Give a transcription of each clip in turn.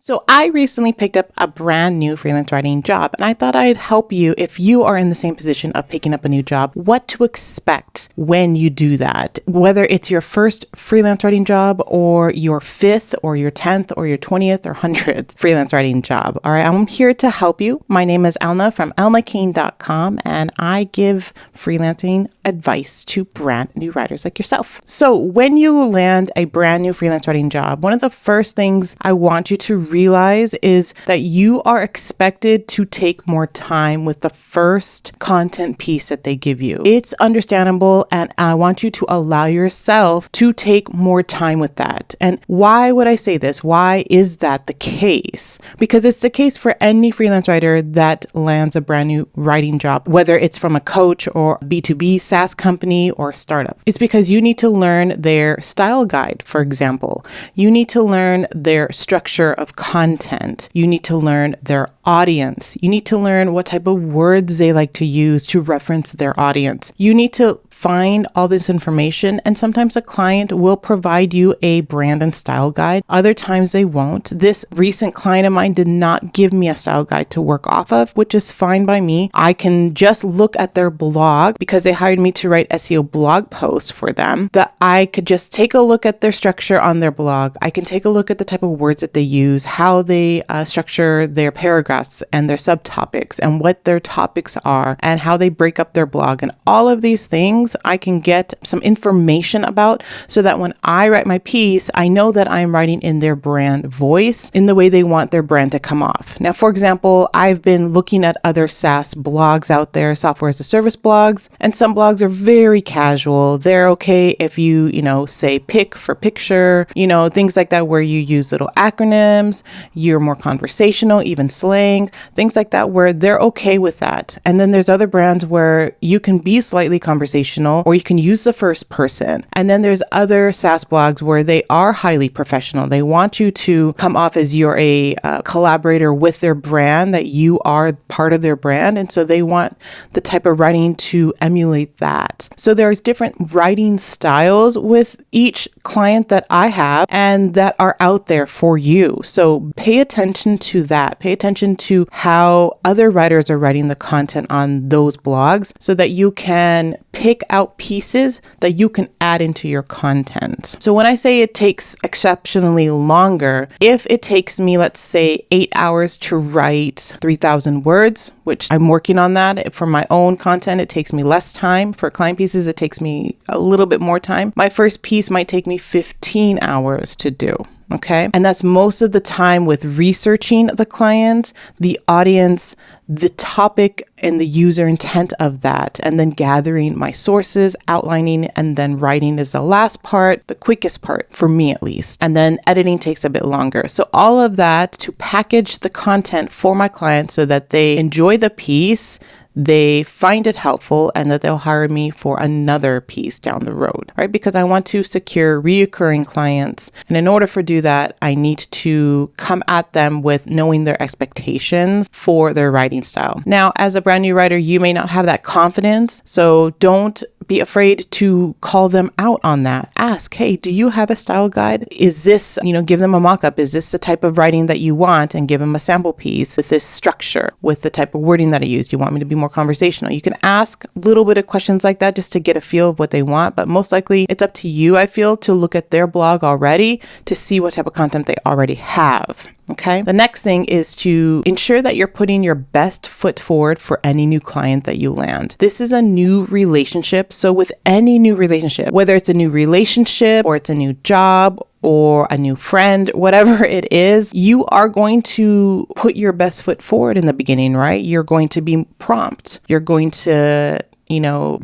So I recently picked up a brand new freelance writing job, and I thought I'd help you if you are in the same position of picking up a new job, what to expect when you do that, whether it's your first freelance writing job or your 5th or your 10th or your 20th or 100th freelance writing job. All right, I'm here to help you. My name is Elna from elnaking.com, and I give freelancing advice to brand new writers like yourself. So when you land a brand new freelance writing job, one of the first things I want you to realize is that you are expected to take more time with the first content piece that they give you. It's understandable, and I want you to allow yourself to take more time with that. And why would I say this? Why is that the case? Because it's the case for any freelance writer that lands a brand new writing job, whether it's from a coach or B2B SaaS company or startup. It's because you need to learn their style guide, for example. You need to learn their structure of content. You need to learn their audience. You need to learn what type of words they like to use to reference their audience. You need to find all this information, and sometimes a client will provide you a brand and style guide. Other times they won't. This recent client of mine did not give me a style guide to work off of, which is fine by me. I can just look at their blog because they hired me to write SEO blog posts for them, that I could just take a look at their structure on their blog. I can take a look at the type of words that they use, how they structure their paragraphs and their subtopics and what their topics are and how they break up their blog, and all of these things I can get some information about so that when I write my piece, I know that I'm writing in their brand voice, in the way they want their brand to come off. Now, for example, I've been looking at other SaaS blogs out there, software as a service blogs, and some blogs are very casual. They're okay if you say pic for picture, things like that, where you use little acronyms, you're more conversational, even slang, things like that, where they're okay with that. And then there's other brands where you can be slightly conversational, or you can use the first person. And then there's other SaaS blogs where they are highly professional. They want you to come off as you're a collaborator with their brand, that you are part of their brand. And so they want the type of writing to emulate that. So there's different writing styles with each client that I have and that are out there for you. So pay attention to that. Pay attention to how other writers are writing the content on those blogs so that you can pick out pieces that you can add into your content. So when I say it takes exceptionally longer, if it takes me, let's say, 8 hours to write 3,000 words, which I'm working on that for my own content, it takes me less time. For client pieces, it takes me a little bit more time. My first piece might take me 15 hours to do. Okay. And that's most of the time with researching the client, the audience, the topic, and the user intent of that. And then gathering my sources, outlining, and then writing is the last part, the quickest part for me at least. And then editing takes a bit longer. So all of that to package the content for my client so that they enjoy the piece, they find it helpful, and that they'll hire me for another piece down the road, right? Because I want to secure reoccurring clients. And in order to do that, I need to come at them with knowing their expectations for their writing style. Now, as a brand new writer, you may not have that confidence. So don't be afraid to call them out on that. Ask, hey, do you have a style guide? Is this, give them a mock-up. Is this the type of writing that you want? And give them a sample piece with this structure, with the type of wording that I use. Do you want me to be more conversational? You can ask a little bit of questions like that just to get a feel of what they want. But most likely it's up to you, I feel, to look at their blog already to see what type of content they already have. Okay. The next thing is to ensure that you're putting your best foot forward for any new client that you land. This is a new relationship. So with any new relationship, whether it's a new relationship or it's a new job or a new friend, whatever it is, you are going to put your best foot forward in the beginning, right? You're going to be prompt. You're going to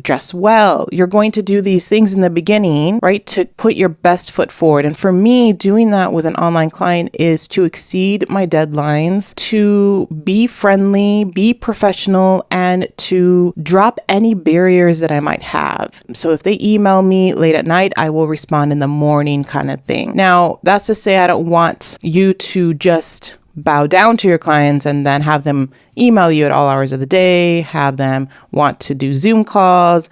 dress well. You're going to do these things in the beginning, right? To put your best foot forward. And for me, doing that with an online client is to exceed my deadlines, to be friendly, be professional, and to drop any barriers that I might have. So if they email me late at night, I will respond in the morning kind of thing. Now, that's to say I don't want you to just bow down to your clients and then have them email you at all hours of the day, have them want to do Zoom calls,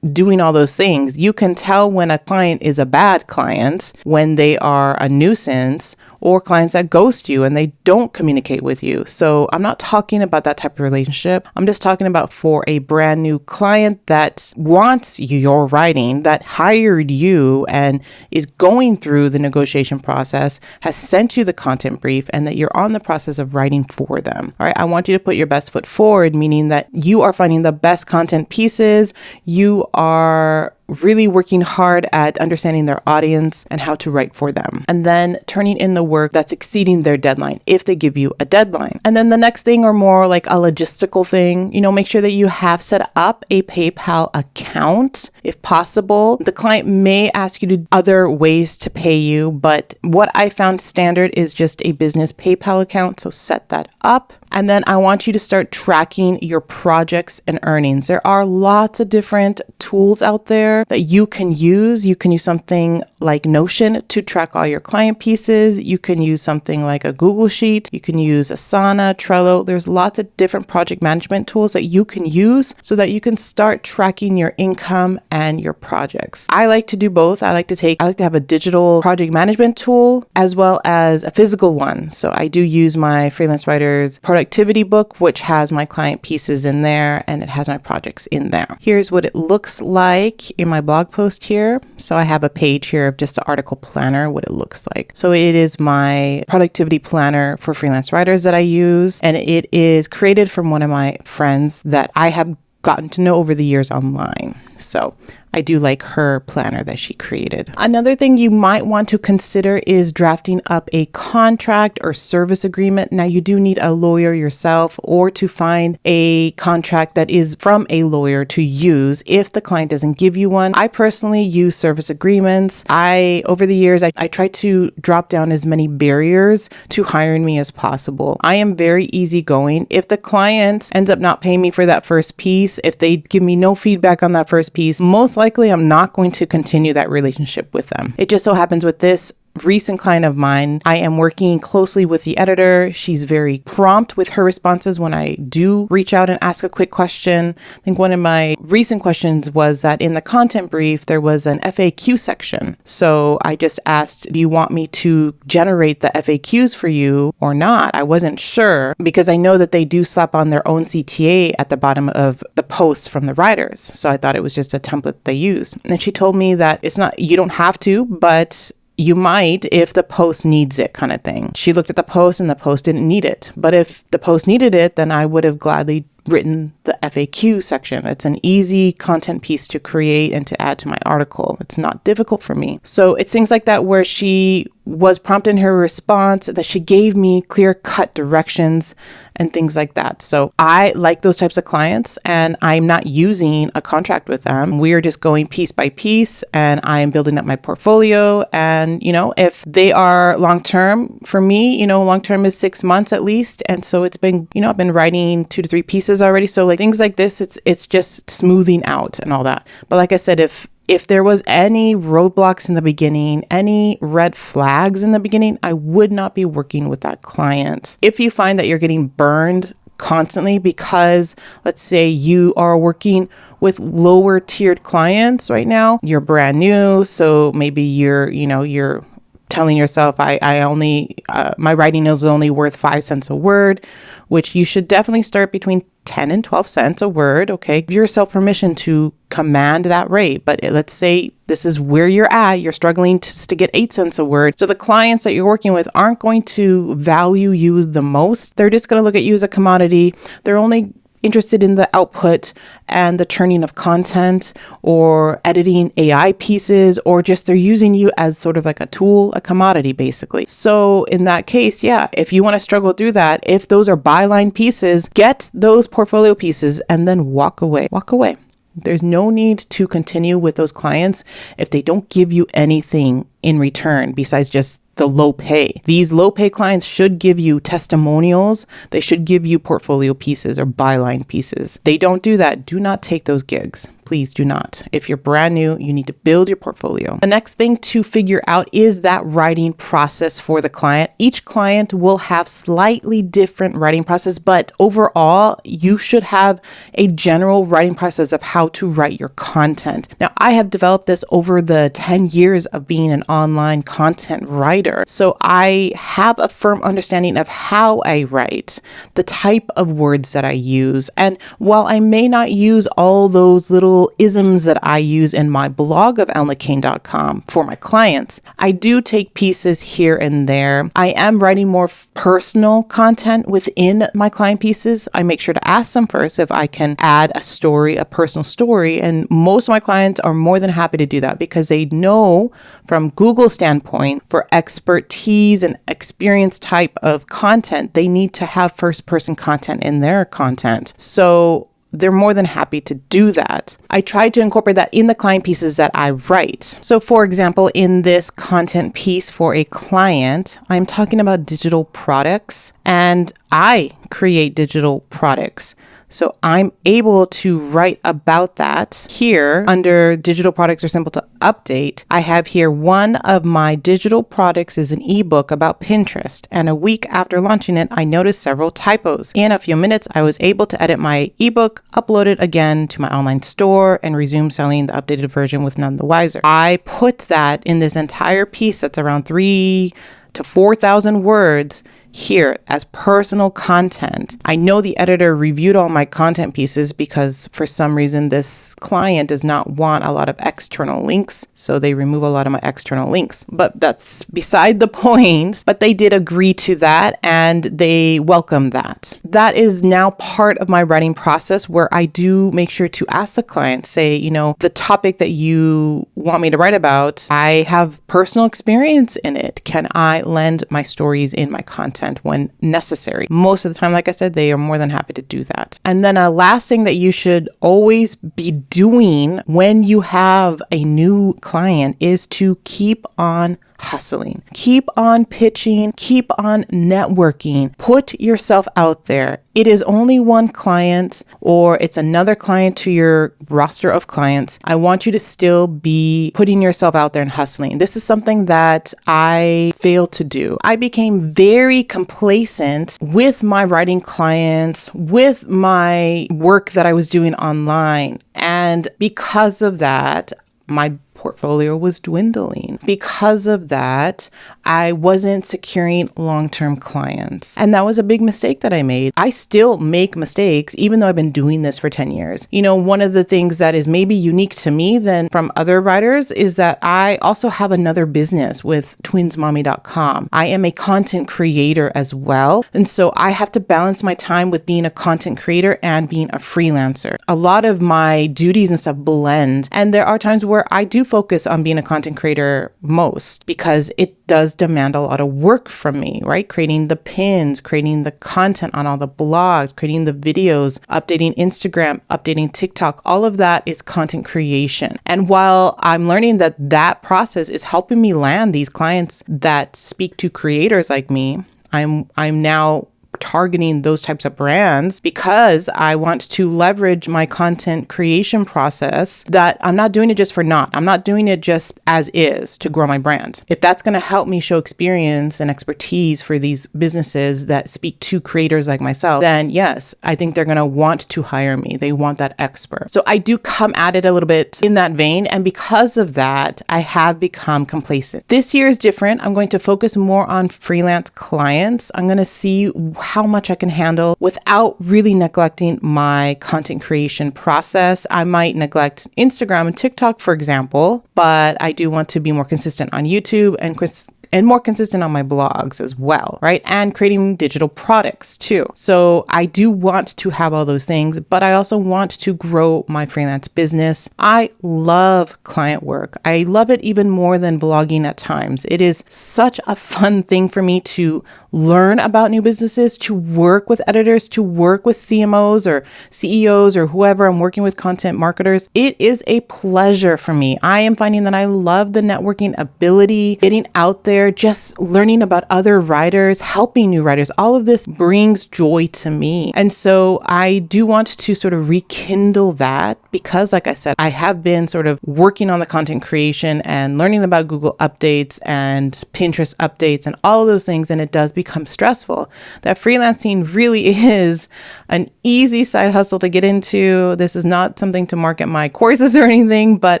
doing all those things. You can tell when a client is a bad client when they are a nuisance or clients that ghost you and they don't communicate with you. So I'm not talking about that type of relationship. I'm just talking about for a brand new client that wants your writing, that hired you and is going through the negotiation process, has sent you the content brief, and that you're on the process of writing for them. All right. I want you to put your best foot forward, meaning that you are finding the best content pieces. You are really working hard at understanding their audience and how to write for them. And then turning in the work that's exceeding their deadline if they give you a deadline. And then the next thing, or more like a logistical thing, make sure that you have set up a PayPal account if possible. The client may ask you to other ways to pay you, but what I found standard is just a business PayPal account. So set that up. And then I want you to start tracking your projects and earnings. There are lots of different tools out there that you can use. You can use something like Notion to track all your client pieces. You can use something like a Google Sheet. You can use Asana, Trello. There's lots of different project management tools that you can use so that you can start tracking your income and your projects. I like to do both. I like to have a digital project management tool as well as a physical one. So I do use my Freelance Writers productivity book, which has my client pieces in there and it has my projects in there. Here's what it looks like in my blog post here. So I have a page here of just the article planner, what it looks like. So it is my productivity planner for freelance writers that I use, and it is created from one of my friends that I have gotten to know over the years online. So I do like her planner that she created. Another thing you might want to consider is drafting up a contract or service agreement. Now, you do need a lawyer yourself or to find a contract that is from a lawyer to use if the client doesn't give you one. I personally use service agreements. Over the years, I try to drop down as many barriers to hiring me as possible. I am very easygoing. If the client ends up not paying me for that first piece, if they give me no feedback on that first piece, most likely I'm not going to continue that relationship with them. It just so happens with this recent client of mine, I am working closely with the editor. She's very prompt with her responses when I do reach out and ask a quick question. I think one of my recent questions was that in the content brief, there was an FAQ section. So I just asked, do you want me to generate the FAQs for you or not? I wasn't sure because I know that they do slap on their own CTA at the bottom of the posts from the writers. So I thought it was just a template they use. And she told me that you don't have to, but you might if the post needs it, kind of thing. She looked at the post and the post didn't need it. But if the post needed it, then I would have gladly written the FAQ section. It's an easy content piece to create and to add to my article. It's not difficult for me. So it's things like that where she was prompt in her response, that she gave me clear-cut directions and things like that. So I like those types of clients, and I'm not using a contract with them. We are just going piece by piece, and I am building up my portfolio. And, if they are long-term for me, long-term is 6 months at least. And so it's been, I've been writing 2 to 3 pieces already. So like things like this, it's just smoothing out and all that. But like I said, if there was any roadblocks in the beginning, any red flags in the beginning, I would not be working with that client. If you find that you're getting burned constantly because, let's say, you are working with lower tiered clients right now, you're brand new, so maybe you're telling yourself, my writing is only worth 5 cents a word, which you should definitely start between 10 and 12 cents a word. Okay. Give yourself permission to command that rate. But let's say this is where you're at. You're struggling to get 8 cents a word. So the clients that you're working with aren't going to value you the most. They're just going to look at you as a commodity. They're only interested in the output and the churning of content or editing AI pieces, or just they're using you as sort of like a tool, a commodity, basically. So in that case, yeah, if you want to struggle through that, if those are byline pieces, get those portfolio pieces and then walk away. Walk away. There's no need to continue with those clients if they don't give you anything in return besides just the low pay. These low pay clients should give you testimonials. They should give you portfolio pieces or byline pieces. They don't do that. Do not take those gigs. Please do not. If you're brand new, you need to build your portfolio. The next thing to figure out is that writing process for the client. Each client will have slightly different writing process, but overall, you should have a general writing process of how to write your content. Now, I have developed this over the 10 years of being an online content writer. So I have a firm understanding of how I write, the type of words that I use. And while I may not use all those little isms that I use in my blog of elnakane.com for my clients, I do take pieces here and there. I am writing more personal content within my client pieces. I make sure to ask them first if I can add a story, a personal story. And most of my clients are more than happy to do that because they know from Google's standpoint, for expertise and experience type of content, they need to have first person content in their content. So they're more than happy to do that. I try to incorporate that in the client pieces that I write. So for example, in this content piece for a client, I'm talking about digital products, and I create digital products. So I'm able to write about that here under digital products are simple to update. I have here one of my digital products is an ebook about Pinterest. And a week after launching it, I noticed several typos. In a few minutes, I was able to edit my ebook, upload it again to my online store, and resume selling the updated version with none the wiser. I put that in this entire piece that's around 3,000 to 4,000 words here as personal content. I know the editor reviewed all my content pieces because for some reason this client does not want a lot of external links, so they remove a lot of my external links. But that's beside the point. But they did agree to that and they welcome that. That is now part of my writing process where I do make sure to ask the client, say, the topic that you want me to write about, I have personal experience in it. Can I lend my stories in my content when necessary? Most of the time, like I said, they are more than happy to do that. And then a last thing that you should always be doing when you have a new client is to keep on hustling, keep on pitching, keep on networking, put yourself out there. It is only one client or it's another client to your roster of clients. I want you to still be putting yourself out there and hustling. This is something that I failed to do. I became very complacent with my writing clients, with my work that I was doing online. And because of that, my portfolio was dwindling. Because of that, I wasn't securing long-term clients. And that was a big mistake that I made. I still make mistakes, even though I've been doing this for 10 years. One of the things that is maybe unique to me than from other writers is that I also have another business with twinsmommy.com. I am a content creator as well. And so I have to balance my time with being a content creator and being a freelancer. A lot of my duties and stuff blend. And there are times where I do focus on being a content creator most because it does demand a lot of work from me, right? Creating the pins, creating the content on all the blogs, creating the videos, updating Instagram, updating TikTok, all of that is content creation. And while I'm learning that that process is helping me land these clients that speak to creators like me, I'm now targeting those types of brands because I want to leverage my content creation process, that I'm not doing it just for naught. I'm not doing it just as is to grow my brand. If that's going to help me show experience and expertise for these businesses that speak to creators like myself, then yes, I think they're going to want to hire me. They want that expert. So I do come at it a little bit in that vein. And because of that, I have become complacent. This year is different. I'm going to focus more on freelance clients. I'm going to see how much I can handle without really neglecting my content creation process. I might neglect Instagram and TikTok, for example, but I do want to be more consistent on YouTube and more consistent on my blogs as well, right? And creating digital products too. So I do want to have all those things, but I also want to grow my freelance business. I love client work. I love it even more than blogging at times. It is such a fun thing for me to learn about new businesses, to work with editors, to work with CMOs or CEOs or whoever I'm working with, content marketers. It is a pleasure for me. I am finding that I love the networking ability, getting out there, just learning about other writers, helping new writers. All of this brings joy to me. And so I do want to sort of rekindle that because, like I said, I have been sort of working on the content creation and learning about Google updates and Pinterest updates and all of those things. And it does become stressful. That freelancing really is an easy side hustle to get into. This is not something to market my courses or anything, but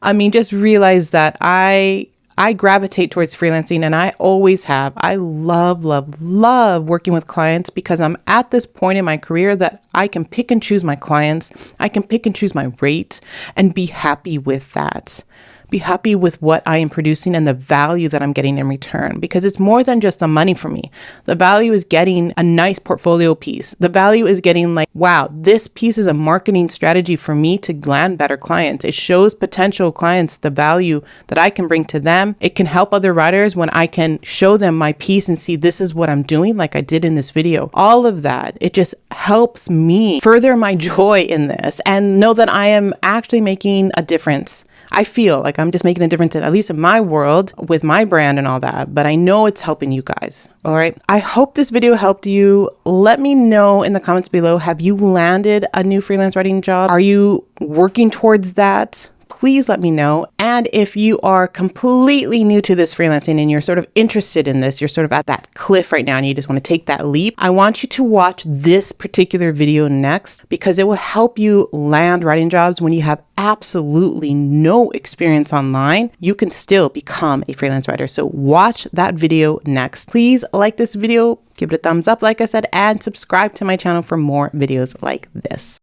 I mean, just realize that I I gravitate towards freelancing, and I always have. I love, love, love working with clients because I'm at this point in my career that I can pick and choose my clients. I can pick and choose my rate and be happy with that. Be happy with what I am producing and the value that I'm getting in return, because it's more than just the money for me. The value is getting a nice portfolio piece. The value is getting like, wow, this piece is a marketing strategy for me to land better clients. It shows potential clients the value that I can bring to them. It can help other writers when I can show them my piece and see this is what I'm doing, like I did in this video. All of that, it just helps me further my joy in this and know that I am actually making a difference. I feel like I'm just making a difference, at least in my world, with my brand and all that, but I know it's helping you guys. All right. I hope this video helped you. Let me know in the comments below, have you landed a new freelance writing job? Are you working towards that? Please let me know. And if you are completely new to this freelancing and you're sort of interested in this, you're sort of at that cliff right now and you just want to take that leap, I want you to watch this particular video next because it will help you land writing jobs when you have absolutely no experience online. You can still become a freelance writer. So watch that video next. Please like this video, give it a thumbs up, like I said, and subscribe to my channel for more videos like this.